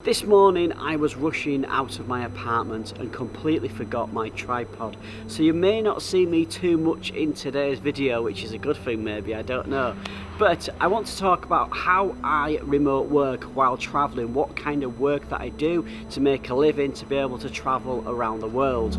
This morning I was rushing out of my apartment and completely forgot my tripod, so you may not see me too much in today's video, which is a good thing maybe, I don't know. But I want to talk about how I remote work while travelling, what kind of work that I do to make a living, to be able to travel around the world.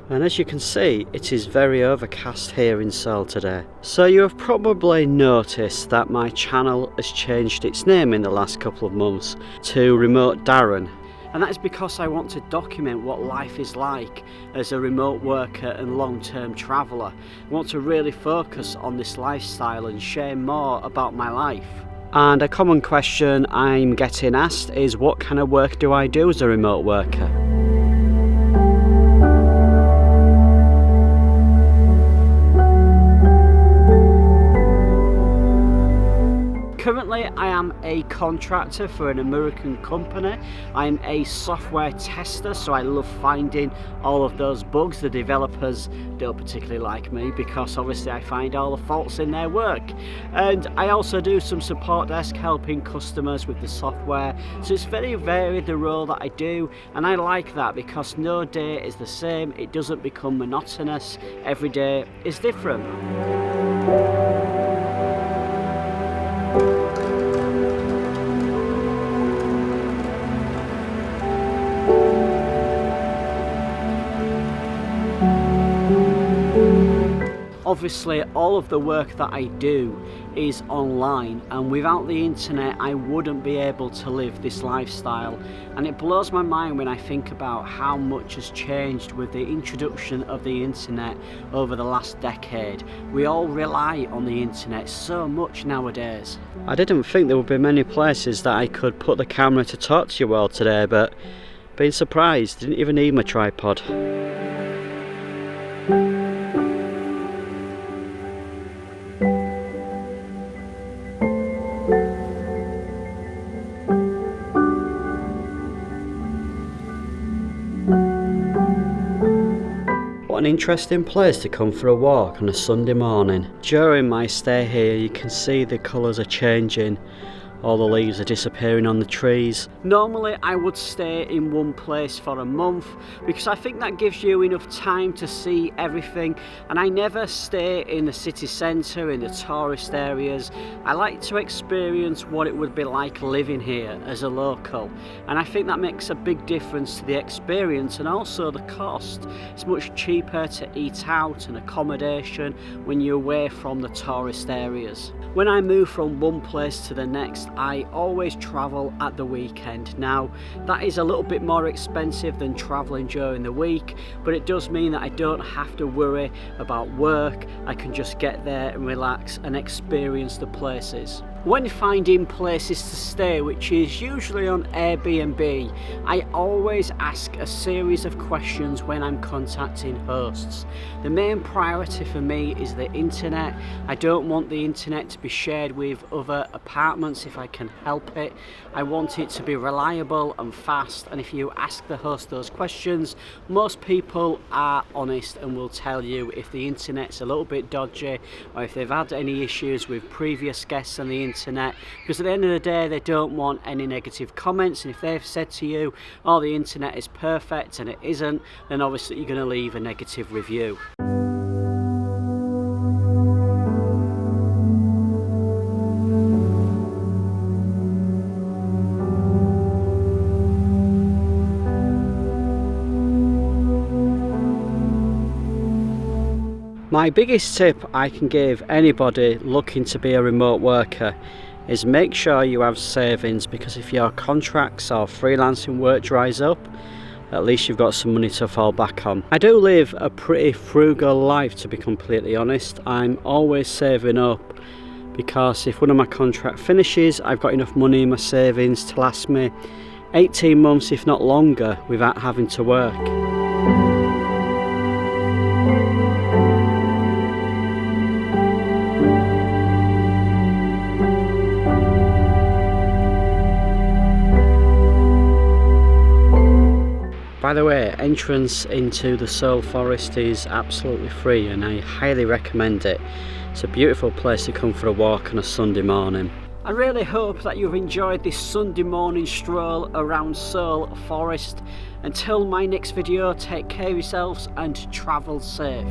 And as you can see, it is very overcast here in Seoul today. So you have probably noticed that my channel has changed its name in the last couple of months to Remote Darren. And that is because I want to document what life is like as a remote worker and long-term traveller. I want to really focus on this lifestyle and share more about my life. And a common question I'm getting asked is, what kind of work do I do as a remote worker? Currently I am a contractor for an American company. I'm a software tester, so I love finding all of those bugs. The developers don't particularly like me because obviously I find all the faults in their work. And I also do some support desk, helping customers with the software. So it's very varied, the role that I do, and I like that because no day is the same. It doesn't become monotonous. Every day is different. Obviously, all of the work that I do is online, and without the internet I wouldn't be able to live this lifestyle. And it blows my mind when I think about how much has changed with the introduction of the internet over the last decade. We all rely on the internet so much nowadays. I didn't think there would be many places that I could put the camera to talk to you all today, but been surprised, didn't even need my tripod. What an interesting place to come for a walk on a Sunday morning. During my stay here, you can see the colours are changing. All the leaves are disappearing on the trees. Normally I would stay in one place for a month because I think that gives you enough time to see everything, and I never stay in the city centre, in the tourist areas. I like to experience what it would be like living here as a local, and I think that makes a big difference to the experience and also the cost. It's much cheaper to eat out and accommodation when you're away from the tourist areas. When I move from one place to the next, I always travel at the weekend. Now, that is a little bit more expensive than travelling during the week, but it does mean that I don't have to worry about work. I can just get there and relax and experience the places. When finding places to stay, which is usually on Airbnb, I always ask a series of questions when I'm contacting hosts. The main priority for me is the internet. I don't want the internet to be shared with other apartments if I can help it. I want it to be reliable and fast, and if you ask the host those questions, most people are honest and will tell you if the internet's a little bit dodgy or if they've had any issues with previous guests on the internet, because at the end of the day they don't want any negative comments. And if they've said to you, oh, the internet is perfect, and it isn't, then obviously you're going to leave a negative review. My biggest tip I can give anybody looking to be a remote worker is make sure you have savings, because if your contracts or freelancing work dries up, at least you've got some money to fall back on. I do live a pretty frugal life, to be completely honest. I'm always saving up, because if one of my contract finishes, I've got enough money in my savings to last me 18 months if not longer without having to work. By the way, entrance into the Seoul Forest is absolutely free and I highly recommend it. It's a beautiful place to come for a walk on a Sunday morning. I really hope that you've enjoyed this Sunday morning stroll around Seoul Forest. Until my next video, take care of yourselves and travel safe.